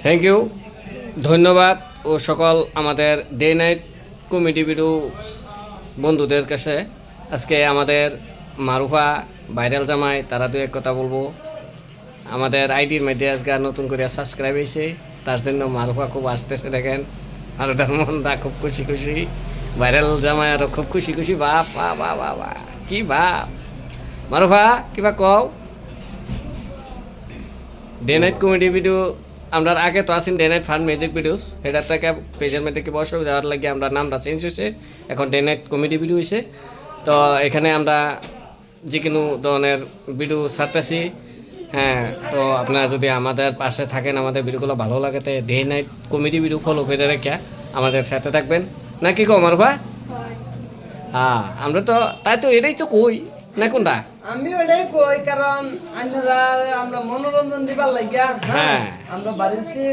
Thank you, ধন্যবাদ ও সকল আমাদের ডে নাইট কমেডি ভিডিও বন্ধুদের কাছে। আজকে আমাদের মারুফা ভাইরাল জামাই, তারা দু এক কথা বলবো। আমাদের আইডির মধ্যে আজকে নতুন করে সাবস্ক্রাইব হয়েছে, তার জন্য মারুফা খুব আসতেছে দেখেন, আর তার মনটা খুব খুশি খুশি। ভাইরাল জামাই আরও খুব খুশি খুশি, বাপ বা বা বা বা কি বাপ। মারুফা কিবা কও। ডে নাইট কমেডি ভিডিও আমরা আগে তো আসেন day night fun music videos, সেটা থেকে পেজের মধ্যে কি অসুবিধা দেওয়ার লাগে আমরা নামটা চেঞ্জ হয়েছে, এখন ডে নাইট কমেডি ভিডিও হয়েছে। তো এখানে আমরা যে কোনো ধরনের ভিডিও ছাড়তেছি। হ্যাঁ, তো আপনারা যদি আমাদের পাশে থাকেন, আমাদের ভিডিওগুলো ভালো লাগে, তাই day night comedy video follow করে রেখে আমাদের সাথে থাকবেন, না কি কো আমার ভাই? হ্যাঁ, আমরা তো তাই তো এটাই তো কই, না কোনটা? আমি ওটাই কই, কারণ আমরা মনোরঞ্জন দিবার লাগিয়া হ্যাঁ আমরা বাড়িছি।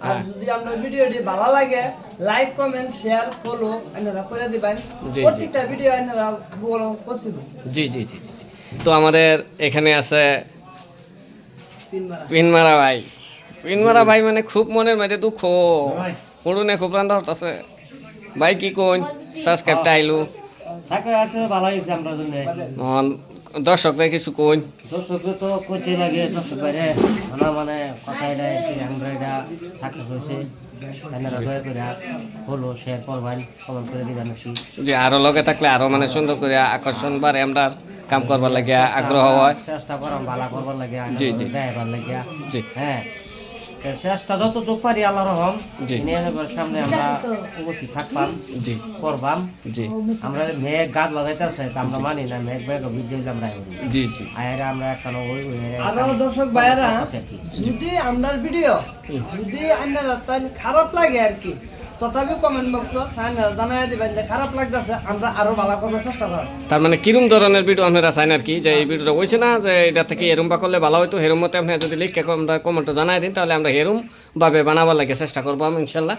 আর যদি আমরা ভিডিওটি ভালো লাগে, লাইক কমেন্ট শেয়ার ফলো আপনারা করে দিবেন। জি। প্রত্যেকটা ভিডিও আপনারা বড় পসিবল। জি জি জি জি জি। তো আমাদের এখানে আছে পিনমারা ভাই। পিনমারা ভাই মানে খুব মনের মধ্যে দুঃখ, পড়ুনে খুব রান্না হতাছে ভাই, কি কোন সাবস্ক্রাইবটা আইলো সাকরে আছে ভালো হয়েছে আমরা জন্য। দর্শকরা কিছু কোন? দর্শকরা তো কইতে লাগে, দর্শক বাইরে ওনা মানে কথা এটা আমরা এটা সাকসেস হয়েছে। আপনারা দয়া করে ফলো শেয়ার করবেন, কমেন্ট করে দিবেন আর কি। যে আরো লগে থাকলে আরো মানে সুন্দর করে আকর্ষণ বাড়ে, আমরা কাম করবার লাগে আগ্রহ হয়। চেষ্টা করাম ভালো করবার লাগে, জি, জি। দেখাবার লাগে। জি হ্যাঁ, চেষ্টা যতটুকু পারি আল্লাহ রহম জি। সামনে আমরা উপস্থিত থাকবাম, জি করবাম। জি আমরা মেঘ গাছ লাগাইতেছে তা আমরা মানি না, মেঘ মেঘ বিজয় আমরা জি জি আয়েরা আমরা একখানে আরো দর্শক ভাইয়েরা, যদি আপনার ভিডিও যদি আপনারা তাই খারাপ লাগে আর কি, তথাপি কমেন্ট বক্স জানাই দিবেন যে খারাপ লাগতেছে, আমরা আরো ভালো করার চেষ্টা করব। তার মানে কিরম ধরনের ভিডিও আপনারা চান আর কি, যে এই ভিডিওটা হয়েছে না যে এটা থেকে এরম বা করলে ভালো হয়তো, হেরম মতে আপনি যদি লিখে আমরা কমেন্টে জানাই দিন, তাহলে আমরা হেরম ভাবে বানাবার লাগে চেষ্টা করবো আমি ইনশাল্লাহ।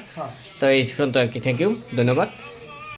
তো এই পর্যন্ত আর কি, থ্যাংক ইউ, ধন্যবাদ।